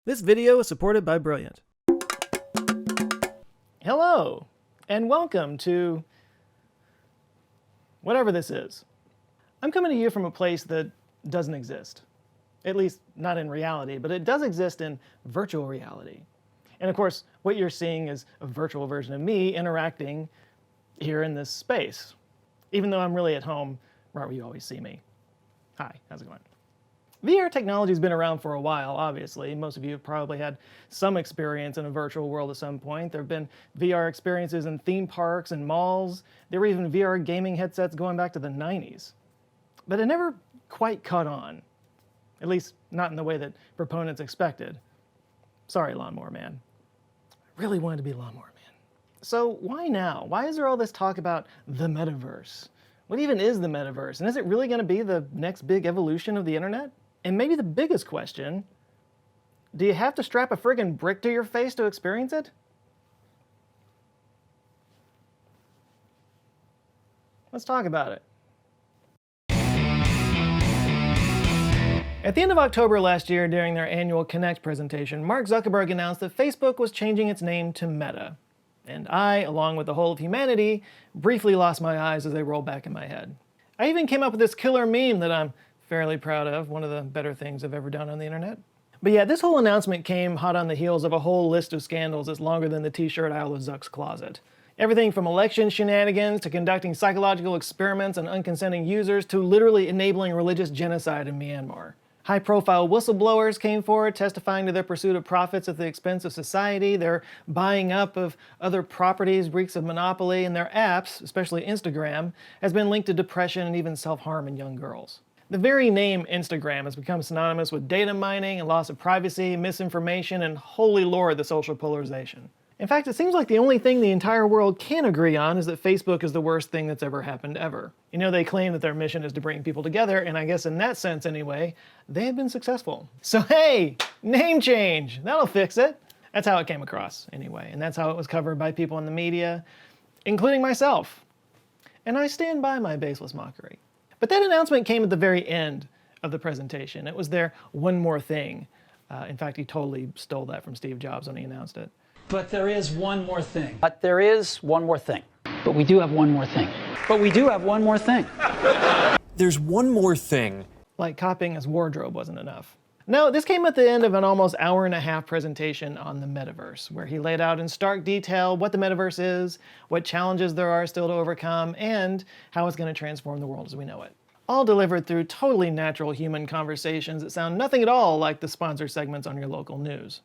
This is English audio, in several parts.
This video is supported by Brilliant. Hello, and welcome to whatever this is. I'm coming to you from a place that doesn't exist. At least not in reality, but it does exist in virtual reality. And of course, what you're seeing is a virtual version of me interacting here in this space, even though I'm really at home right where you always see me. Hi, how's it going? VR technology has been around for a while, obviously. Most of you have probably had some experience in a virtual world at some point. There have been VR experiences in theme parks and malls. There were even VR gaming headsets going back to the 90s. But it never quite caught on, at least not in the way that proponents expected. Sorry, Lawnmower Man. I really wanted to be Lawnmower Man. So why now? Why is there all this talk about the metaverse? What even is the metaverse? And is it really going to be the next big evolution of the internet? And maybe the biggest question, do you have to strap a friggin' brick to your face to experience it? Let's talk about it. At the end of October last year, during their annual Connect presentation, Mark Zuckerberg announced that Facebook was changing its name to Meta. And I, along with the whole of humanity, briefly lost my eyes as they rolled back in my head. I even came up with this killer meme that I'm fairly proud of, one of the better things I've ever done on the internet. But yeah, this whole announcement came hot on the heels of a whole list of scandals that's longer than the t-shirt aisle of Zuck's closet. Everything from election shenanigans to conducting psychological experiments on unconsenting users to literally enabling religious genocide in Myanmar. High-profile whistleblowers came forward testifying to their pursuit of profits at the expense of society, their buying up of other properties reeks of monopoly, and their apps, especially Instagram, has been linked to depression and even self-harm in young girls. The very name Instagram has become synonymous with data mining and loss of privacy, misinformation, and holy lord, the social polarization. In fact, it seems like the only thing the entire world can agree on is that Facebook is the worst thing that's ever happened ever. You know, they claim that their mission is to bring people together, and I guess in that sense anyway, they have been successful. So hey, name change, that'll fix it. That's how it came across anyway, and that's how it was covered by people in the media, including myself. And I stand by my baseless mockery. But that announcement came at the very end of the presentation. It was their one more thing. In fact, he totally stole that from Steve Jobs when he announced it. But there is one more thing. But there is one more thing. But we do have one more thing. But we do have one more thing. There's one more thing. Like copying his wardrobe wasn't enough. No, this came at the end of an almost hour-and-a-half presentation on the metaverse, where he laid out in stark detail what the metaverse is, what challenges there are still to overcome, and how it's going to transform the world as we know it. All delivered through totally natural human conversations that sound nothing at all like the sponsored segments on your local news.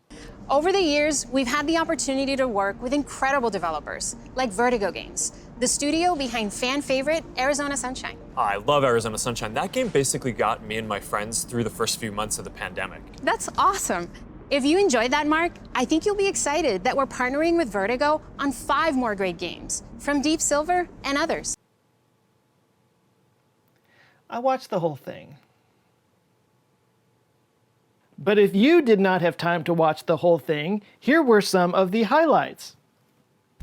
Over the years, we've had the opportunity to work with incredible developers, like Vertigo Games, the studio behind fan favorite Arizona Sunshine. I love Arizona Sunshine. That game basically got me and my friends through the first few months of the pandemic. That's awesome. If you enjoyed that, Mark, I think you'll be excited that we're partnering with Vertigo on 5 more great games, from Deep Silver and others. I watched the whole thing. But if you did not have time to watch the whole thing, here were some of the highlights.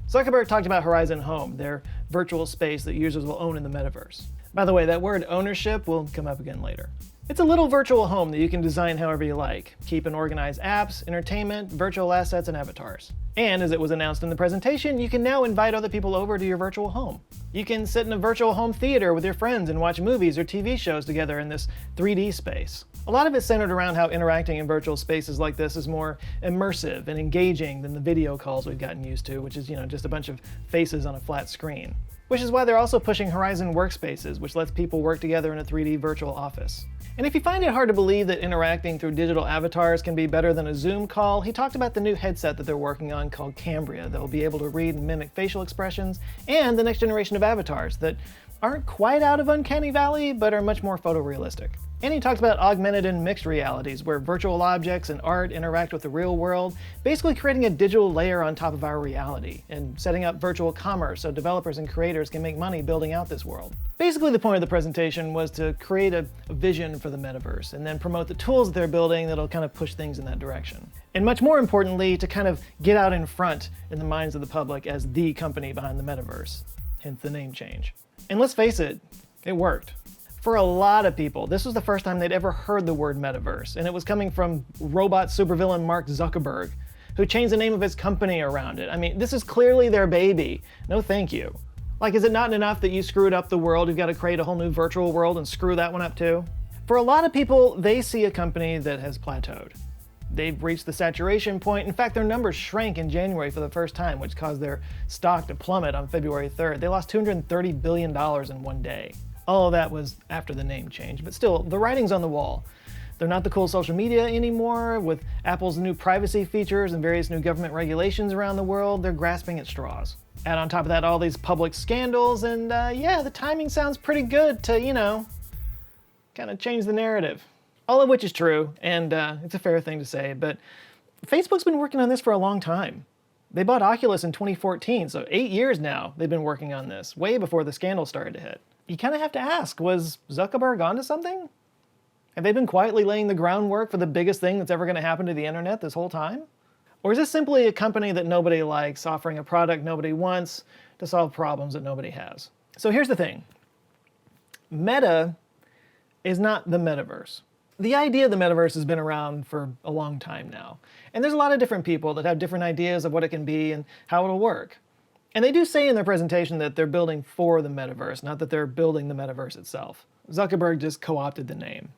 Zuckerberg talked about Horizon Home, their virtual space that users will own in the metaverse. By the way, that word ownership will come up again later. It's a little virtual home that you can design however you like. Keep and organize apps, entertainment, virtual assets, and avatars. And as it was announced in the presentation, you can now invite other people over to your virtual home. You can sit in a virtual home theater with your friends and watch movies or TV shows together in this 3D space. A lot of it's centered around how interacting in virtual spaces like this is more immersive and engaging than the video calls we've gotten used to, which is, just a bunch of faces on a flat screen. Which is why they're also pushing Horizon Workspaces, which lets people work together in a 3D virtual office. And if you find it hard to believe that interacting through digital avatars can be better than a Zoom call, he talked about the new headset that they're working on called Cambria that will be able to read and mimic facial expressions, and the next generation of avatars that aren't quite out of Uncanny Valley, but are much more photorealistic. And he talked about augmented and mixed realities, where virtual objects and art interact with the real world, basically creating a digital layer on top of our reality, and setting up virtual commerce so developers and creators can make money building out this world. Basically, the point of the presentation was to create a vision for the metaverse, and then promote the tools that they're building that'll kind of push things in that direction. And much more importantly, to kind of get out in front in the minds of the public as the company behind the metaverse, hence the name change. And let's face it, it worked. For a lot of people, this was the first time they'd ever heard the word metaverse, and it was coming from robot supervillain Mark Zuckerberg, who changed the name of his company around it. I mean, this is clearly their baby. No thank you. Like, is it not enough that you screwed up the world? You've got to create a whole new virtual world and screw that one up too? For a lot of people, they see a company that has plateaued. They've reached the saturation point. In fact, their numbers shrank in January for the first time, which caused their stock to plummet on February 3rd. They lost $230 billion in one day. All of that was after the name change, but still, the writing's on the wall. They're not the cool social media anymore. With Apple's new privacy features and various new government regulations around the world, they're grasping at straws. Add on top of that all these public scandals, and yeah, the timing sounds pretty good to, kind of change the narrative. All of which is true, and it's a fair thing to say, but Facebook's been working on this for a long time. They bought Oculus in 2014, so 8 years now they've been working on this, way before the scandal started to hit. You kind of have to ask, was Zuckerberg onto something? Have they been quietly laying the groundwork for the biggest thing that's ever going to happen to the internet this whole time? Or is this simply a company that nobody likes, offering a product nobody wants to solve problems that nobody has? So here's the thing. Meta is not the metaverse. The idea of the metaverse has been around for a long time now. And there's a lot of different people that have different ideas of what it can be and how it'll work. And they do say in their presentation that they're building for the metaverse, not that they're building the metaverse itself. Zuckerberg just co-opted the name,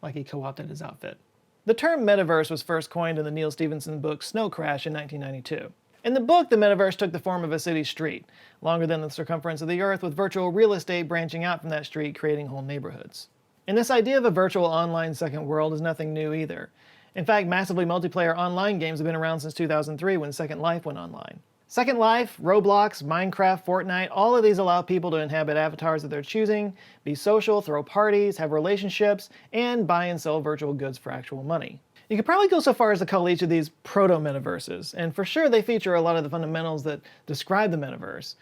like he co-opted his outfit. The term metaverse was first coined in the Neal Stephenson book Snow Crash in 1992. In the book, the metaverse took the form of a city street, longer than the circumference of the Earth, with virtual real estate branching out from that street, creating whole neighborhoods. And this idea of a virtual online second world is nothing new either. In fact, massively multiplayer online games have been around since 2003 when Second Life went online. Second Life, Roblox, Minecraft, Fortnite, all of these allow people to inhabit avatars of their choosing, be social, throw parties, have relationships, and buy and sell virtual goods for actual money. You could probably go so far as to call each of these proto-metaverses, and for sure they feature a lot of the fundamentals that describe the metaverse.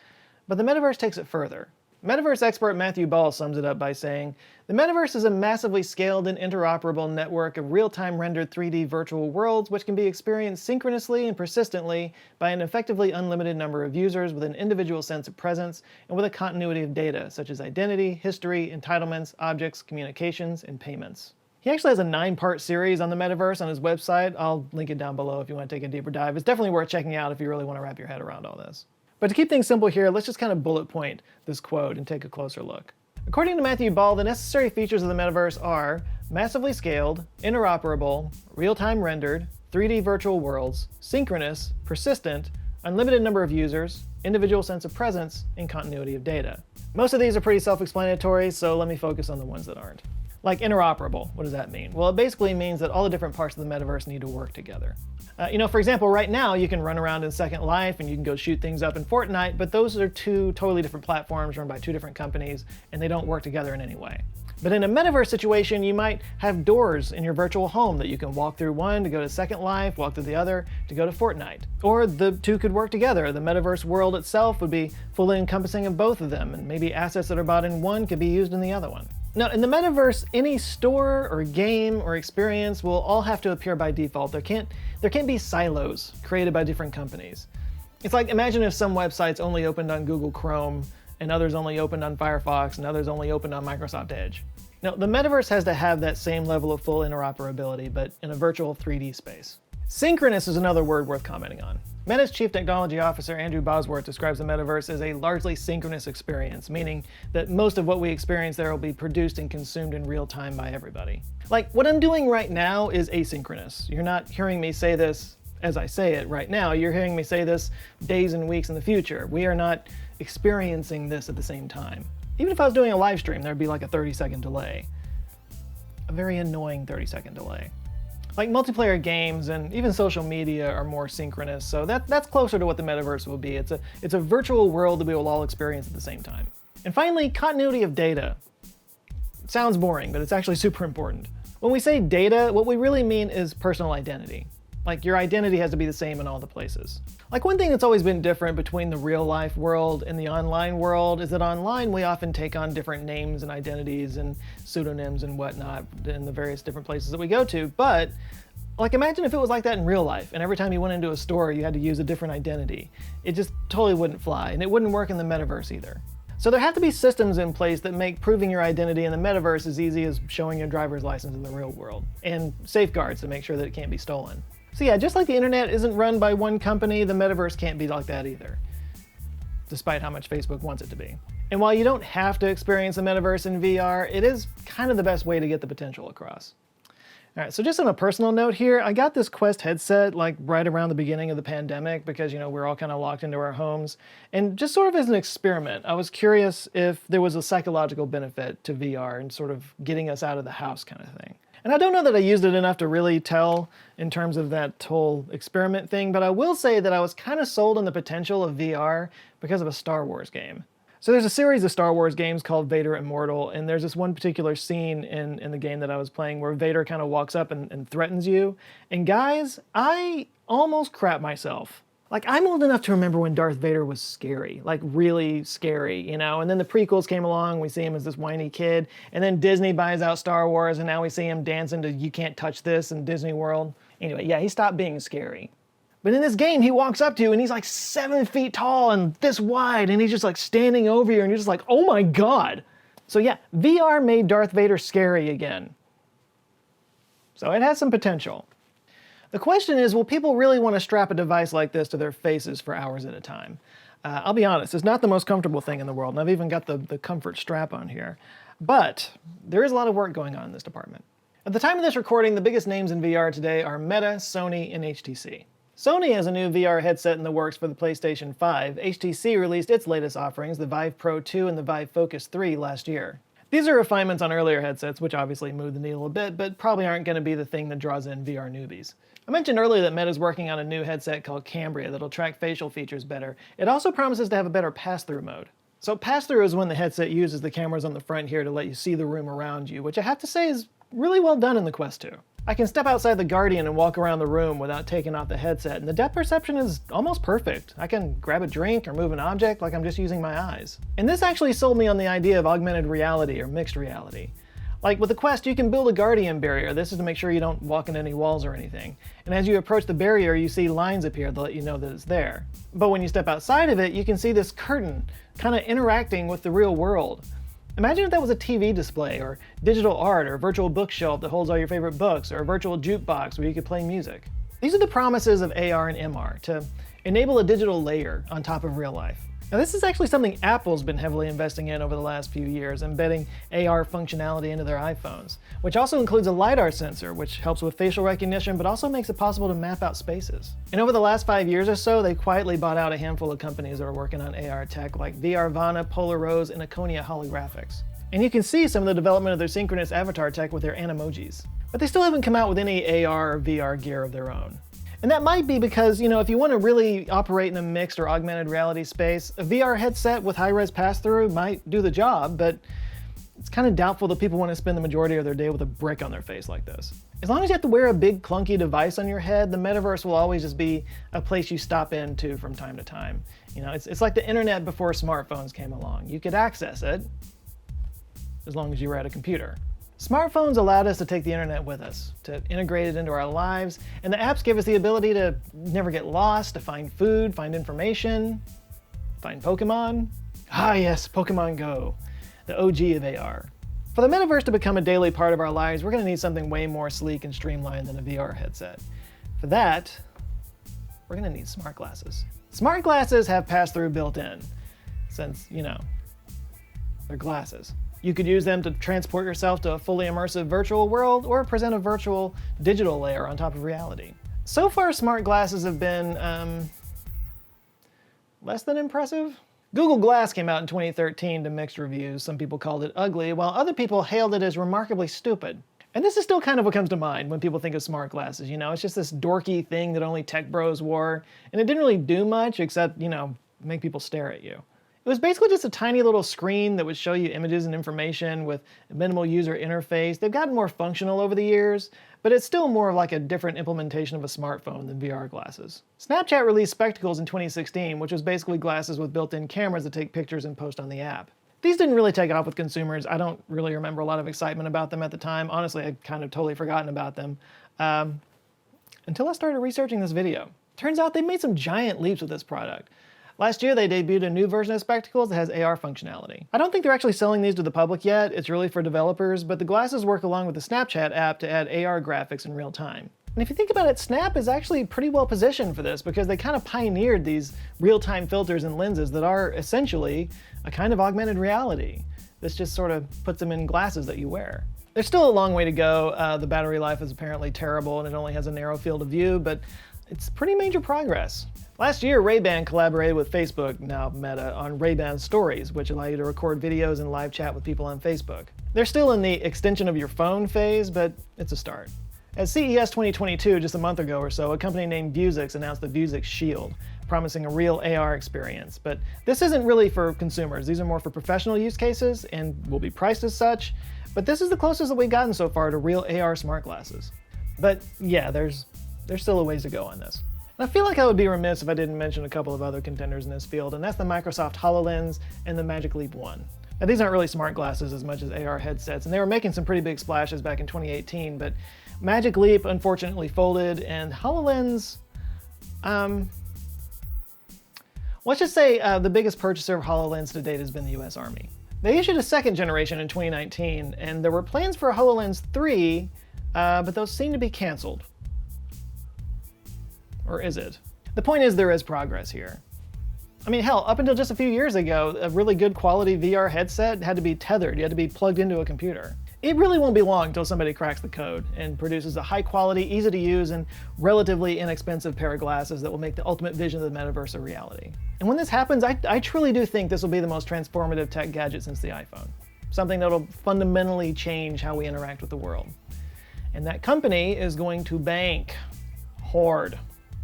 But the metaverse takes it further. Metaverse expert Matthew Ball sums it up by saying, "The metaverse is a massively scaled and interoperable network of real-time rendered 3D virtual worlds which can be experienced synchronously and persistently by an effectively unlimited number of users with an individual sense of presence and with a continuity of data, such as identity, history, entitlements, objects, communications, and payments." He actually has a 9-part series on the metaverse on his website. I'll link it down below if you want to take a deeper dive. It's definitely worth checking out if you really want to wrap your head around all this. But to keep things simple here, let's just kind of bullet point this quote and take a closer look. According to Matthew Ball, the necessary features of the metaverse are massively scaled, interoperable, real-time rendered, 3D virtual worlds, synchronous, persistent, unlimited number of users, individual sense of presence, and continuity of data. Most of these are pretty self-explanatory, so let me focus on the ones that aren't. Like interoperable, what does that mean? Well, it basically means that all the different parts of the metaverse need to work together. For example, right now you can run around in Second Life and you can go shoot things up in Fortnite, but those are two totally different platforms run by two different companies, and they don't work together in any way. But in a metaverse situation, you might have doors in your virtual home that you can walk through one to go to Second Life, walk through the other to go to Fortnite. Or the two could work together. The metaverse world itself would be fully encompassing of both of them, and maybe assets that are bought in one could be used in the other one. Now, in the metaverse, any store or game or experience will all have to appear by default. There can't be silos created by different companies. It's like, imagine if some websites only opened on Google Chrome and others only opened on Firefox and others only opened on Microsoft Edge. Now, the metaverse has to have that same level of full interoperability, but in a virtual 3D space. Synchronous is another word worth commenting on. Meta's Chief Technology Officer Andrew Bosworth describes the metaverse as a largely synchronous experience, meaning that most of what we experience there will be produced and consumed in real time by everybody. Like, what I'm doing right now is asynchronous. You're not hearing me say this as I say it right now. You're hearing me say this days and weeks in the future. We are not experiencing this at the same time. Even if I was doing a live stream, there'd be like a 30-second delay. A very annoying 30-second delay. Like multiplayer games and even social media are more synchronous, so that's closer to what the metaverse will be. It's a virtual world that we will all experience at the same time. And finally, continuity of data. It sounds boring, but it's actually super important. When we say data, what we really mean is personal identity. Like, your identity has to be the same in all the places. Like, one thing that's always been different between the real life world and the online world is that online we often take on different names and identities and pseudonyms and whatnot in the various different places that we go to. But like, imagine if it was like that in real life and every time you went into a store you had to use a different identity. It just totally wouldn't fly, and it wouldn't work in the metaverse either. So there have to be systems in place that make proving your identity in the metaverse as easy as showing your driver's license in the real world, and safeguards to make sure that it can't be stolen. So yeah, just like the internet isn't run by one company, the metaverse can't be like that either, despite how much Facebook wants it to be. And while you don't have to experience the metaverse in VR, it is kind of the best way to get the potential across. All right, so just on a personal note here, I got this Quest headset like right around the beginning of the pandemic because, we're all kind of locked into our homes. And just sort of as an experiment, I was curious if there was a psychological benefit to VR and sort of getting us out of the house kind of thing. And I don't know that I used it enough to really tell in terms of that whole experiment thing, but I will say that I was kind of sold on the potential of VR because of a Star Wars game. So there's a series of Star Wars games called Vader Immortal, and there's this one particular scene in the game that I was playing where Vader kind of walks up and threatens you. And guys, I almost crap myself. Like, I'm old enough to remember when Darth Vader was scary, like really scary, and then the prequels came along, we see him as this whiny kid, and then Disney buys out Star Wars, and now we see him dancing to You Can't Touch This in Disney World. Anyway, yeah, he stopped being scary. But in this game, he walks up to you and he's like 7 feet tall and this wide, and he's just like standing over you and you're just like, oh my God. So yeah, VR made Darth Vader scary again. So it has some potential. The question is, will people really want to strap a device like this to their faces for hours at a time? I'll be honest, it's not the most comfortable thing in the world, and I've even got the comfort strap on here. But there is a lot of work going on in this department. At the time of this recording, the biggest names in VR today are Meta, Sony, and HTC. Sony has a new VR headset in the works for the PlayStation 5. HTC released its latest offerings, the Vive Pro 2 and the Vive Focus 3, last year. These are refinements on earlier headsets, which obviously move the needle a bit, but probably aren't going to be the thing that draws in VR newbies. I mentioned earlier that Meta's working on a new headset called Cambria that'll track facial features better. It also promises to have a better pass-through mode. So pass-through is when the headset uses the cameras on the front here to let you see the room around you, which I have to say is really well done in the Quest 2. I can step outside the Guardian and walk around the room without taking off the headset, and the depth perception is almost perfect. I can grab a drink or move an object like I'm just using my eyes. And this actually sold me on the idea of augmented reality or mixed reality. Like with the Quest, you can build a Guardian barrier. This is to make sure you don't walk into any walls or anything. And as you approach the barrier, you see lines appear to let you know that it's there. But when you step outside of it, you can see this curtain kind of interacting with the real world. Imagine if that was a TV display, or digital art, or a virtual bookshelf that holds all your favorite books, or a virtual jukebox where you could play music. These are the promises of AR and MR, to enable a digital layer on top of real life. Now this is actually something Apple's been heavily investing in over the last few years, embedding AR functionality into their iPhones, which also includes a LiDAR sensor, which helps with facial recognition, but also makes it possible to map out spaces. And over the last 5 years or so, they quietly bought out a handful of companies that are working on AR tech, like VRvana, Polaroid, and Iconia Holographics. And you can see some of the development of their synchronous avatar tech with their animojis. But they still haven't come out with any AR or VR gear of their own. And that might be because, if you want to really operate in a mixed or augmented reality space, a VR headset with high-res pass-through might do the job, but it's kind of doubtful that people want to spend the majority of their day with a brick on their face like this. As long as you have to wear a big clunky device on your head, the metaverse will always just be a place you stop into from time to time. It's like the internet before smartphones came along. You could access it as long as you were at a computer. Smartphones allowed us to take the internet with us, to integrate it into our lives, and the apps give us the ability to never get lost, to find food, find information, find Pokemon. Ah yes, Pokemon Go, the OG of AR. For the metaverse to become a daily part of our lives, we're going to need something way more sleek and streamlined than a VR headset. For that, we're going to need smart glasses. Smart glasses have pass-through built in, since, they're glasses. You could use them to transport yourself to a fully immersive virtual world or present a virtual digital layer on top of reality. So far, smart glasses have been, less than impressive. Google Glass came out in 2013 to mixed reviews. Some people called it ugly, while other people hailed it as remarkably stupid. And this is still kind of what comes to mind when people think of smart glasses, It's just this dorky thing that only tech bros wore, and it didn't really do much except, make people stare at you. It was basically just a tiny little screen that would show you images and information with a minimal user interface. They've gotten more functional over the years, but it's still more like a different implementation of a smartphone than VR glasses. Snapchat released Spectacles in 2016, which was basically glasses with built-in cameras that take pictures and post on the app. These didn't really take off with consumers. I don't really remember a lot of excitement about them at the time. Honestly, I'd kind of totally forgotten about them until I started researching this video. Turns out they made some giant leaps with this product. Last year, they debuted a new version of spectacles that has AR functionality. I don't think they're actually selling these to the public yet. It's really for developers, but the glasses work along with the Snapchat app to add AR graphics in real time. And if you think about it, Snap is actually pretty well positioned for this because they kind of pioneered these real-time filters and lenses that are essentially a kind of augmented reality. This just sort of puts them in glasses that you wear. There's still a long way to go. The battery life is apparently terrible and it only has a narrow field of view, but it's pretty major progress. Last year, Ray-Ban collaborated with Facebook, now Meta, on Ray-Ban Stories, which allow you to record videos and live chat with people on Facebook. They're still in the extension of your phone phase, but it's a start. At CES 2022, just a month ago or so, a company named Vuzix announced the Vuzix Shield, promising a real AR experience. But this isn't really for consumers. These are more for professional use cases and will be priced as such. But this is the closest that we've gotten so far to real AR smart glasses. But yeah, there's still a ways to go on this. And I feel like I would be remiss if I didn't mention a couple of other contenders in this field, and that's the Microsoft HoloLens and the Magic Leap 1. Now, these aren't really smart glasses as much as AR headsets, and they were making some pretty big splashes back in 2018, but Magic Leap unfortunately folded, and HoloLens, let's just say the biggest purchaser of HoloLens to date has been the US Army. They issued a second generation in 2019, and there were plans for a HoloLens 3, but those seem to be canceled. Or is it? The point is there is progress here. I mean, hell, up until just a few years ago, a really good quality VR headset had to be tethered. You had to be plugged into a computer. It really won't be long until somebody cracks the code and produces a high quality, easy to use, and relatively inexpensive pair of glasses that will make the ultimate vision of the metaverse a reality. And when this happens, I truly do think this will be the most transformative tech gadget since the iPhone. Something that'll fundamentally change how we interact with the world. And that company is going to bank hard.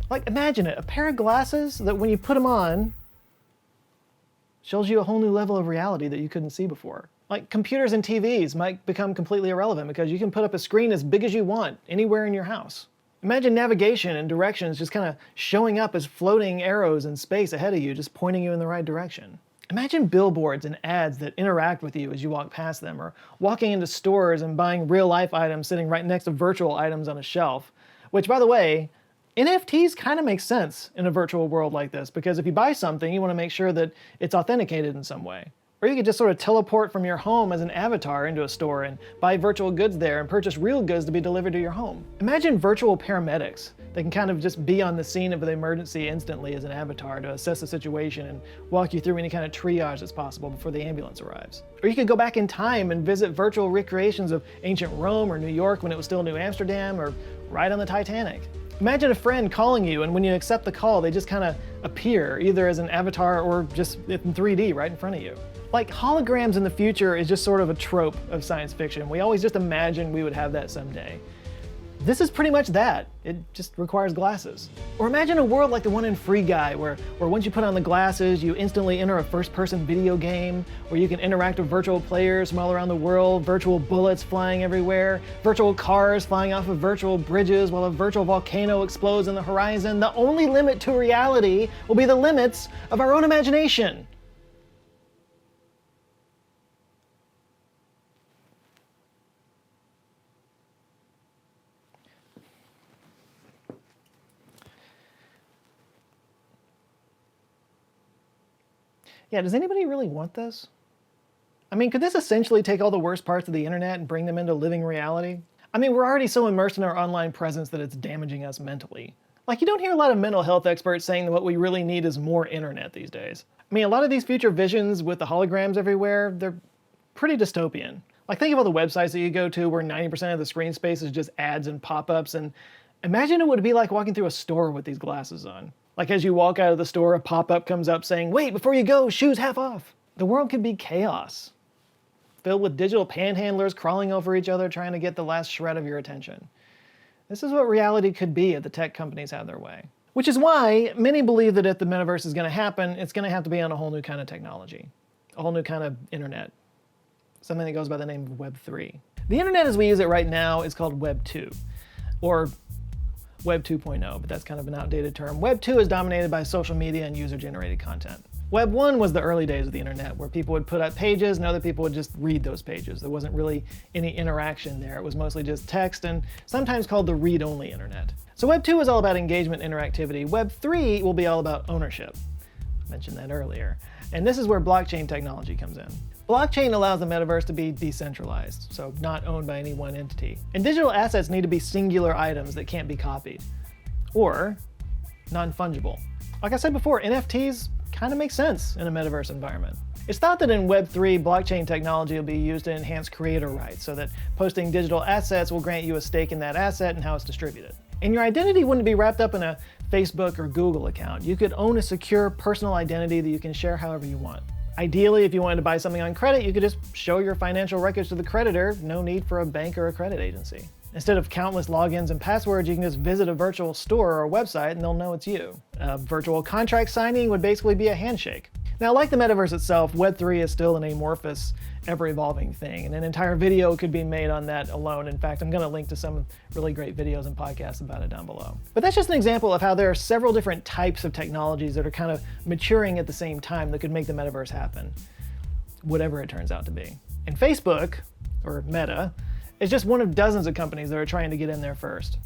Like, imagine it, a pair of glasses that when you put them on, shows you a whole new level of reality that you couldn't see before. Like, computers and TVs might become completely irrelevant because you can put up a screen as big as you want anywhere in your house. Imagine navigation and directions just kind of showing up as floating arrows in space ahead of you, just pointing you in the right direction. Imagine billboards and ads that interact with you as you walk past them, or walking into stores and buying real-life items sitting right next to virtual items on a shelf. Which, by the way, NFTs kind of make sense in a virtual world like this, because if you buy something, you want to make sure that it's authenticated in some way. Or you could just sort of teleport from your home as an avatar into a store and buy virtual goods there and purchase real goods to be delivered to your home. Imagine virtual paramedics. They can kind of just be on the scene of the emergency instantly as an avatar to assess the situation and walk you through any kind of triage that's possible before the ambulance arrives. Or you could go back in time and visit virtual recreations of ancient Rome or New York when it was still New Amsterdam, or ride on the Titanic. Imagine a friend calling you, and when you accept the call, they just kind of appear, either as an avatar or just in 3D right in front of you. Like, holograms in the future is just sort of a trope of science fiction. We always just imagine we would have that someday. This is pretty much that. It just requires glasses. Or imagine a world like the one in Free Guy, where once you put on the glasses, you instantly enter a first-person video game, where you can interact with virtual players from all around the world, virtual bullets flying everywhere, virtual cars flying off of virtual bridges while a virtual volcano explodes in the horizon. The only limit to reality will be the limits of our own imagination. Yeah, does anybody really want this? I mean, could this essentially take all the worst parts of the internet and bring them into living reality? I mean, we're already so immersed in our online presence that it's damaging us mentally. Like, you don't hear a lot of mental health experts saying that what we really need is more internet these days. I mean, a lot of these future visions with the holograms everywhere, they're pretty dystopian. Like, think of all the websites that you go to where 90% of the screen space is just ads and pop-ups, and imagine what it would be like walking through a store with these glasses on. Like, as you walk out of the store, a pop-up comes up saying, "Wait, before you go, shoes half off." The world could be chaos, filled with digital panhandlers crawling over each other trying to get the last shred of your attention. This is what reality could be if the tech companies had their way. Which is why many believe that if the metaverse is going to happen, it's going to have to be on a whole new kind of technology, a whole new kind of internet, something that goes by the name of Web 3. The internet as we use it right now is called Web 2, or Web 2.0, but that's kind of an outdated term. Web 2 is dominated by social media and user-generated content. Web 1 was the early days of the internet, where people would put up pages and other people would just read those pages. There wasn't really any interaction there. It was mostly just text, and sometimes called the read-only internet. So Web 2 is all about engagement and interactivity. Web 3 will be all about ownership. Mentioned that earlier. And this is where blockchain technology comes in. Blockchain allows the metaverse to be decentralized, so not owned by any one entity. And digital assets need to be singular items that can't be copied, or non-fungible. Like I said before, NFTs kind of make sense in a metaverse environment. It's thought that in Web3, blockchain technology will be used to enhance creator rights, so that posting digital assets will grant you a stake in that asset and how it's distributed. And your identity wouldn't be wrapped up in a Facebook or Google account. You could own a secure personal identity that you can share however you want. Ideally, if you wanted to buy something on credit, you could just show your financial records to the creditor, no need for a bank or a credit agency. Instead of countless logins and passwords, you can just visit a virtual store or a website and they'll know it's you. Virtual contract signing would basically be a handshake. Now, like the metaverse itself, Web3 is still an amorphous, ever-evolving thing, and an entire video could be made on that alone. In fact, I'm going to link to some really great videos and podcasts about it down below. But that's just an example of how there are several different types of technologies that are kind of maturing at the same time that could make the metaverse happen, whatever it turns out to be. And Facebook, or Meta, is just one of dozens of companies that are trying to get in there first.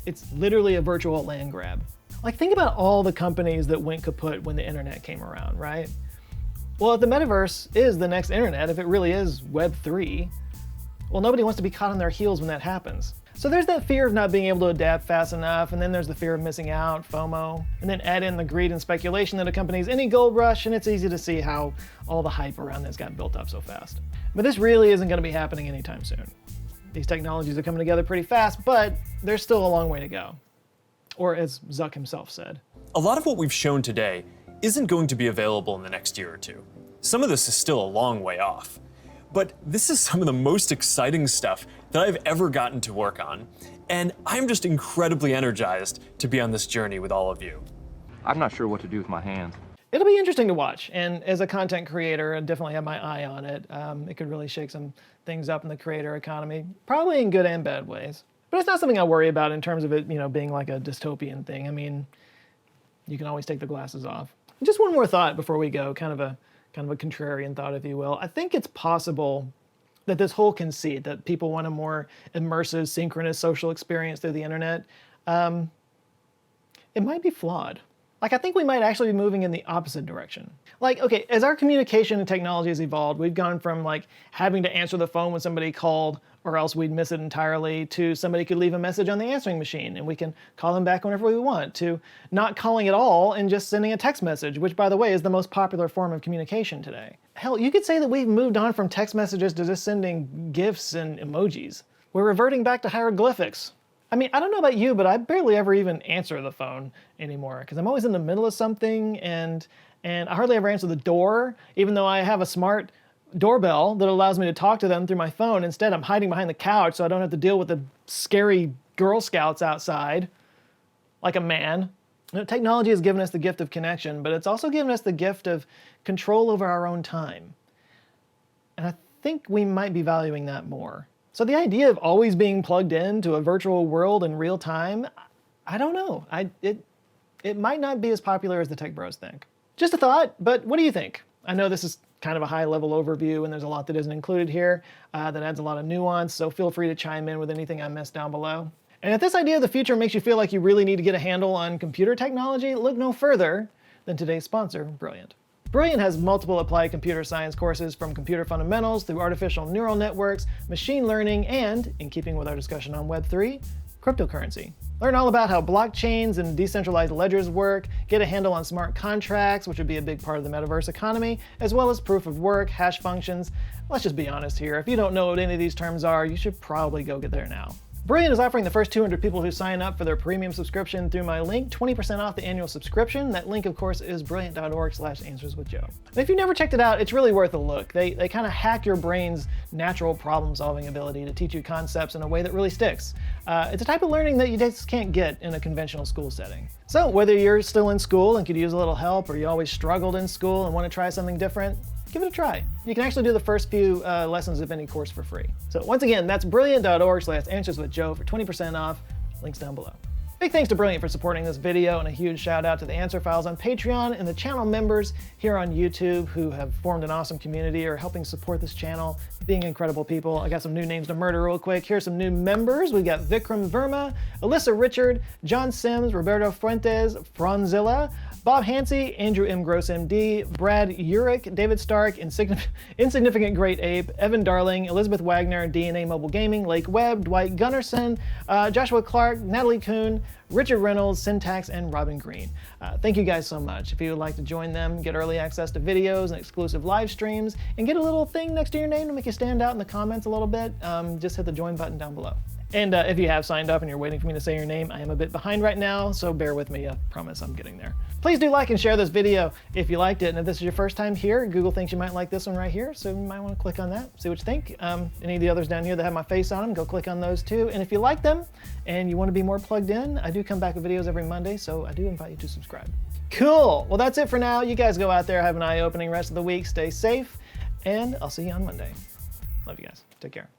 It's literally a virtual land grab. Like, think about all the companies that went kaput when the internet came around, right? Well, if the metaverse is the next internet, if it really is Web3, well, nobody wants to be caught on their heels when that happens. So there's that fear of not being able to adapt fast enough, and then there's the fear of missing out, FOMO, and then add in the greed and speculation that accompanies any gold rush, and it's easy to see how all the hype around this got built up so fast. But this really isn't going to be happening anytime soon. These technologies are coming together pretty fast, but there's still a long way to go. Or as Zuck himself said. A lot of what we've shown today isn't going to be available in the next year or two. Some of this is still a long way off. But this is some of the most exciting stuff that I've ever gotten to work on, and I'm just incredibly energized to be on this journey with all of you. I'm not sure what to do with my hands. It'll be interesting to watch, and as a content creator, I definitely have my eye on it. It could really shake some things up in the creator economy, probably in good and bad ways. But it's not something I worry about in terms of it, being like a dystopian thing. I mean, you can always take the glasses off. And just one more thought before we go, kind of a contrarian thought, if you will. I think it's possible that this whole conceit that people want a more immersive, synchronous social experience through the internet, it might be flawed. Like, I think we might actually be moving in the opposite direction. Like, okay, as our communication and technology has evolved, we've gone from like having to answer the phone when somebody called or else we'd miss it entirely, to somebody could leave a message on the answering machine and we can call them back whenever we want, to not calling at all and just sending a text message, which, by the way, is the most popular form of communication today. Hell, you could say that we've moved on from text messages to just sending GIFs and emojis. We're reverting back to hieroglyphics. I mean, I don't know about you, but I barely ever even answer the phone anymore because I'm always in the middle of something, and I hardly ever answer the door, even though I have a smart doorbell that allows me to talk to them through my phone. Instead, I'm hiding behind the couch so I don't have to deal with the scary Girl Scouts outside like a man. Technology has given us the gift of connection, but it's also given us the gift of control over our own time. And I think we might be valuing that more. So the idea of always being plugged into a virtual world in real time, I don't know. It might not be as popular as the tech bros think. Just a thought, but what do you think? I know this is kind of a high-level overview, and there's a lot that isn't included here that adds a lot of nuance, so feel free to chime in with anything I missed down below. And if this idea of the future makes you feel like you really need to get a handle on computer technology, look no further than today's sponsor, Brilliant. Brilliant has multiple applied computer science courses from computer fundamentals through artificial neural networks, machine learning, and, in keeping with our discussion on Web3, cryptocurrency. Learn all about how blockchains and decentralized ledgers work, get a handle on smart contracts, which would be a big part of the metaverse economy, as well as proof of work, hash functions. Let's just be honest here, if you don't know what any of these terms are, you should probably go get there now. Brilliant is offering the first 200 people who sign up for their premium subscription through my link 20% off the annual subscription. That link, of course, is brilliant.org/answerswithjoe. And if you've never checked it out, it's really worth a look. They kind of hack your brain's natural problem-solving ability to teach you concepts in a way that really sticks. It's a type of learning that you just can't get in a conventional school setting. So whether you're still in school and could use a little help, or you always struggled in school and want to try something different, give it a try. You can actually do the first few lessons of any course for free. So once again, that's brilliant.org/answerswithjoe for 20% off. Links down below. Big thanks to Brilliant for supporting this video, and a huge shout out to the Answer Files on Patreon and the channel members here on YouTube who have formed an awesome community or helping support this channel, being incredible people. I got some new names to murder real quick. Here's some new members. We got Vikram Verma, Alyssa Richard, John Sims, Roberto Fuentes, Franzilla, Bob Hansey, Andrew M. Gross MD, Brad Urich, David Stark, Insignificant Great Ape, Evan Darling, Elizabeth Wagner, DNA Mobile Gaming, Lake Webb, Dwight Gunnarsson, Joshua Clark, Natalie Kuhn, Richard Reynolds, Syntax, and Robin Green. Thank you guys so much. If you would like to join them, get early access to videos and exclusive live streams, and get a little thing next to your name to make you stand out in the comments a little bit, just hit the join button down below. And if you have signed up and you're waiting for me to say your name, I am a bit behind right now, so bear with me. I promise I'm getting there. Please do like and share this video if you liked it. And if this is your first time here, Google thinks you might like this one right here, so you might want to click on that, see what you think. Any of the others down here that have my face on them, go click on those too. And if you like them and you want to be more plugged in, I do come back with videos every Monday, so I do invite you to subscribe. Cool. Well, that's it for now. You guys go out there, have an eye-opening rest of the week, stay safe, and I'll see you on Monday. Love you guys. Take care.